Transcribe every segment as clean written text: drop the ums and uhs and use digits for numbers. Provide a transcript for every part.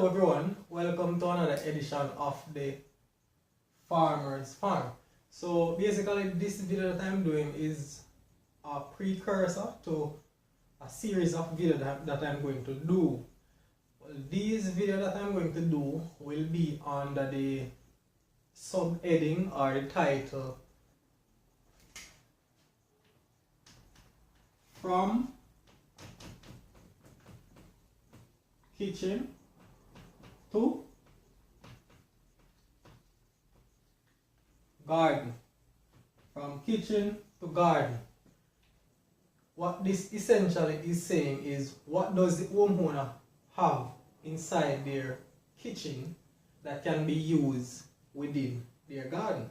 Hello everyone, welcome to another edition of the Farmer's Farm. So basically this video that I'm doing is a precursor to a series of videos that I'm going to do. Well, these videos that I'm going to do will be under the subheading or the title From Kitchen to Garden. From kitchen to garden. What this essentially is saying is, what does the homeowner have inside their kitchen that can be used within their garden,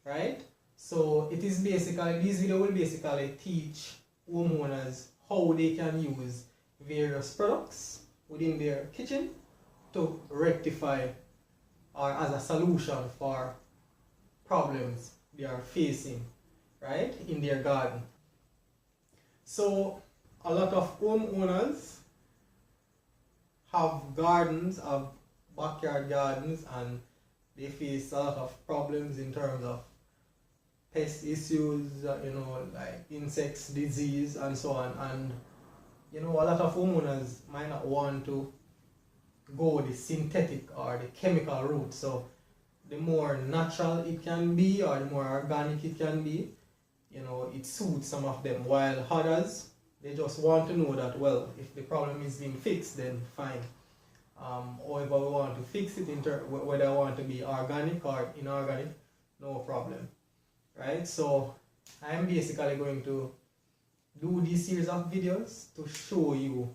right? So it is basically, this video will basically teach homeowners how they can use various products within their kitchen to rectify or as a solution for problems they are facing, right, in their garden. So a lot of homeowners have gardens, have backyard gardens, and they face a lot of problems in terms of pest issues, like insects, disease, and so on. And a lot of homeowners might not want to go the synthetic or the chemical route. So the more natural it can be, or the more organic it can be, it suits some of them, while others, they just want to know that, well, if the problem is being fixed, then fine. However we want to fix it, whether I want to be organic or inorganic, no problem, right? So I'm basically going to do this series of videos to show you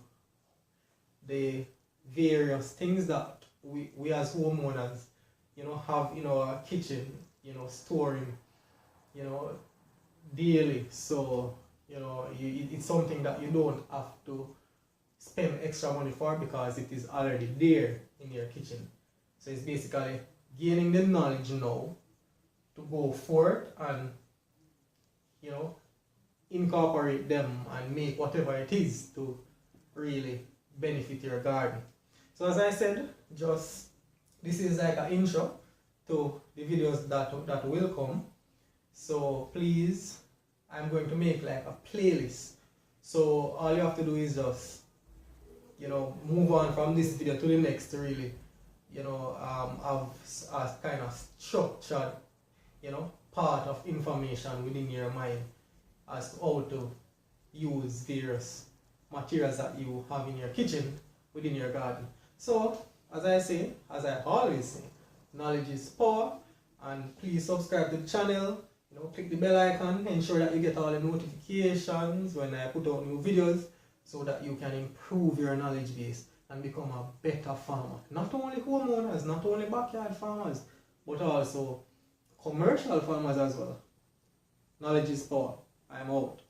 the various things that we as homeowners have in our kitchen, storing daily. So it's something that you don't have to spend extra money for, because it is already there in your kitchen. So it's basically gaining the knowledge now to go forth and incorporate them and make whatever it is to really benefit your garden. So as I said, this is like an intro to the videos that will come. So please, I'm going to make like a playlist. So all you have to do is just move on from this video to the next to really have a kind of structured part of information within your mind as to how to use various materials that you have in your kitchen within your garden. So as I always say, knowledge is power, and please subscribe to the channel, click the bell icon, ensure that you get all the notifications when I put out new videos, so that you can improve your knowledge base and become a better farmer. Not only homeowners, not only backyard farmers, but also commercial farmers as well. Knowledge is power. I'm out.